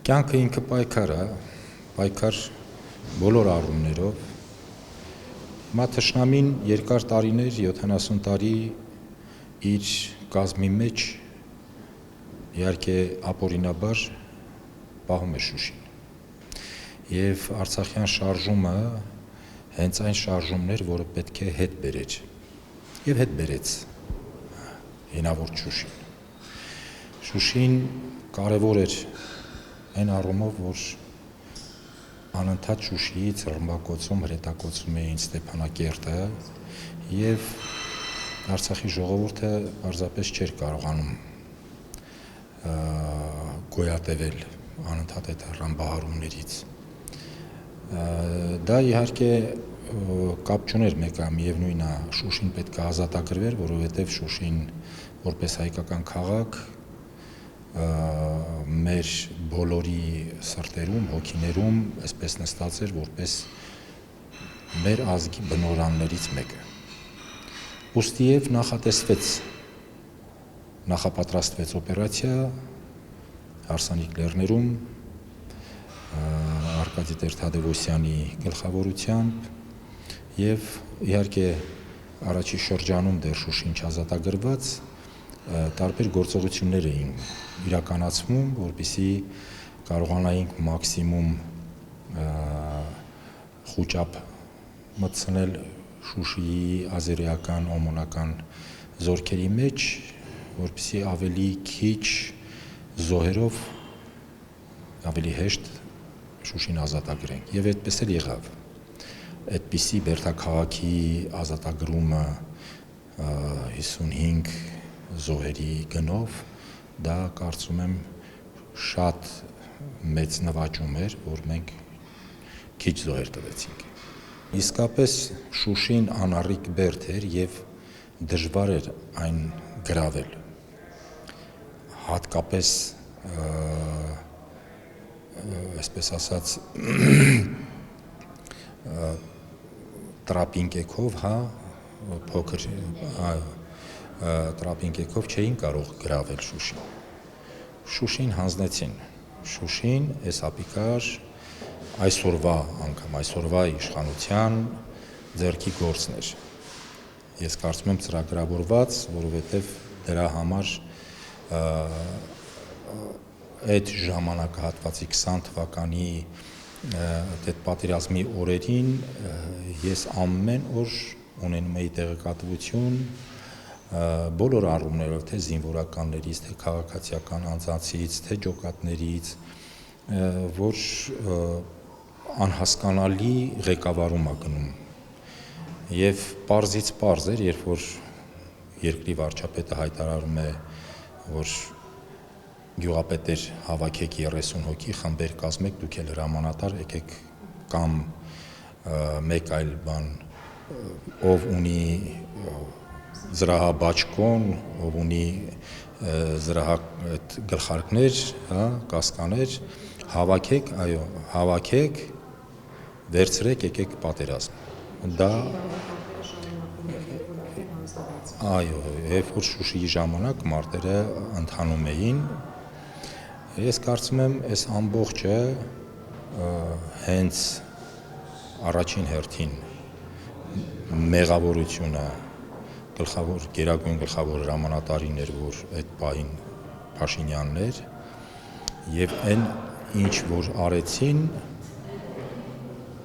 Կյանքը ինքը պայքար է, պայքար բոլոր առումներով։ Հիմա թշնամին երկար տարիներ, 70 տարի իր կազմի մեջ իհարկե ապօրինաբար պահում է Շուշին։ Եվ Արցախյան շարժումը հենց այն շարժումն էր, որը պետք է հետ բերեր։ Եվ հետ բերեց հինավուրց Շուշին։ Շուշին կարևոր էր այն առումով, որ անընդհատ Շուշիից ռմբակոծում, հրետակոծում էին Ստեփանակերտը եւ Արցախի ժողովուրդը պարզապես չէր կարողանում գոյատևել անընդհատ այդ ռմբահարումներից։ Դա իհարկե կապ չուներ մեկը, միևնույն է, Շուշին պետք է ազատագրվեր, որովհետեւ Շուշին որպես հայկական քաղաք մեր բոլորի սրտերում, հոգիներում այսպես նստած էր, որպես մեր ազգի բնօրաններից մեկը։ Ուստի եւ նախապատրաստվեց օպերացիա Հարսանիք լեռներում Արկադի Տեր-Թադևոսյանի գլխավորությամբ եւ իհարկե առաջի շրջանում դեռ Շուշին չազատագրված տարբեր գործողություններ էին իրականացվում, որպեսզի կարողանայինք մաքսիմում խուճապ մտցնել Շուշիի ազերիական օմոնական զորքերի մեջ, որպեսզի ավելի քիչ զոհերով ավելի հեշտ Շուշին ազատագրենք։ Եվ այդպես էլ եղավ։ Այդպիսի Բերդաքաղաքի ազատագրումը 55 զոհերի գնով դա կարծում եմ շատ մեծ նվաճում էր, որ մենք քիչ զոհեր տվեցինք։ Իսկապես Շուշին անառիկ բերդ էր եւ դժվար էր այն գրավել։ Հատկապես այսպես ասած տրապինկեքով, փոքր տրապինկեքով չէին կարող գրավել Շուշին։ Շուշին հանձնեցին։ Շուշին այս ապիկար այսօրվա իշխանության ձեռքի գործն էր։ Ես կարծում եմ ծրագրավորված, որովհետև դրա համար այդ ժամանակահատվածի 20 թվականի այդ պատերազմի օրերին ես ամեն օր ունենում էի տեղեկատվություն բոլոր առումներով, թե զինվորականներից, թե քաղաքացիական անձանցից, թե ջոկատներից, որ անհասկանալի ղեկավարում է գնում։ Եվ պարզից պարզ էր, երբ որ երկրի վարչապետը հայտարարում է, որ գյուղապետեր հավաքեք 30 հոգի, խմբեր կազմեք, դուք էլ հրամանատար եկեք կամ մեկ այլ բան, ով ունի զրահաբաճկոն, ով ունի այդ գլխարկներ, կասկաներ, հավաքեք, վերցրեք, եկեք պատերազմ։ Դա այո, երբ որ Շուշիի ժամանակ մարտերը ընթանում էին, ես կարծում եմ, այս ամբողջը հենց առաջին հերթին մեղավորությունը գերագույն գլխավոր հրամանատարին էր, որ այդ պահին Փաշինյանն էր, եւ այն ինչ որ արեցին,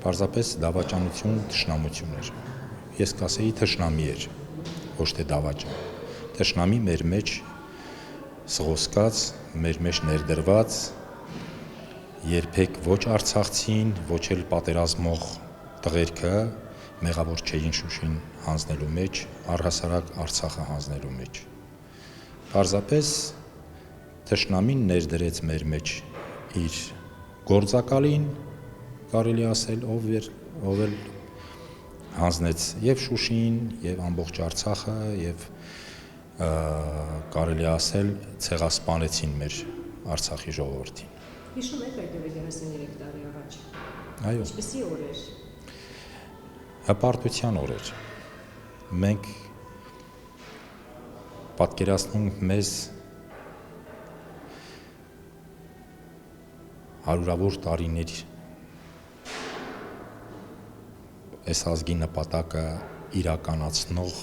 պարզապես դավաճանություն, թշնամություն էր։ Ես կասեի թշնամի էր, ոչ թե դավաճան։ Թշնամի մեր մեջ սղոսկած, մեր մեջ ներդրված, երբեք ոչ արցախցին, ոչ էլ պատերազմող տղերքը մեղավոր չէին Շուշին հանձնելու մեջ, առհասարակ Արցախը հանձնելու մեջ։ Պարզապես թշնամին ներդրեց մեր մեջ իր գործակալին, կարելի ասել, ով էլ հանձնեց եւ Շուշին, եւ ամբողջ Արցախը, եւ կարելի ասել ցեղասպանեցին մեր Արցախի ժողովրդին։ Հիշում եք այդ 33 տարի առաջ։ Այո։ Ինչպիսի օր էր։ Հպարտության օր էր։ Մենք պատկերացնում մեզ հարյուրավոր տարիներ այս ազգի նպատակը իրականացնող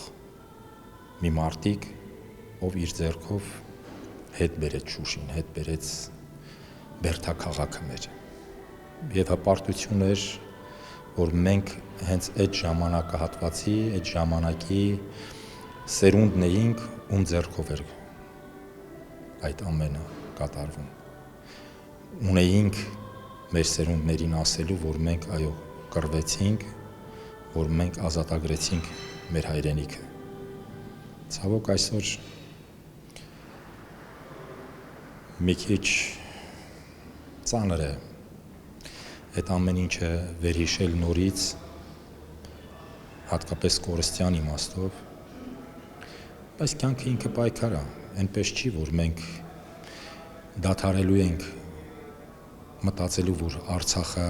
մի մարդիկ, ով իր ձեռքով հետ բերեց Շուշին, հետ բերեց Բերդաքաղաքը մեր։ Եվ հպարտություն էր, որ մենք հենց այդ ժամանակահատվածի, այդ ժամանակի սերունդն էինք, ում ձեռքով էր այդ ամենը կատարվում։ Ունեինք մեր սերունդներին ասելու, որ մենք այո կռվեցինք, որ մենք ազատագրեցինք մեր հայրենիքը։ Ցավոք այսօր մի քիչ ծանր է այդ ամեն ինչը վերհիշել նորից, հատկապես կորստյան իմաստով, բայց կյանքը ինքը պայքար է, այնպես չի, որ մենք դադարելու ենք մտածելու, որ Արցախը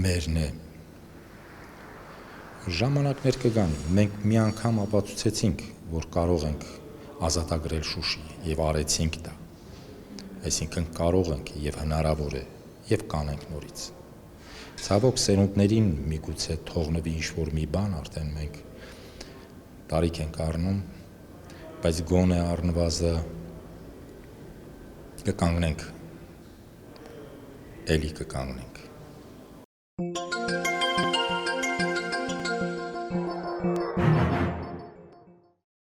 մերն է։ Ժամանակներ կգան, մենք մի անգամ ապացուցեցինք, որ կարող ենք ազատագրել Շուշի եւ արեցինք դա։ Այսինքն կարող ենք եւ հնարավոր է եւ կանենք նորից։ Ցավոք սերունդներին միգուցե թողնվի ինչ-որ մի բան, արդեն մենք տարիք ենք առնում, բայց գոնե առնվազը կկանգնենք, էլի կկանգնենք։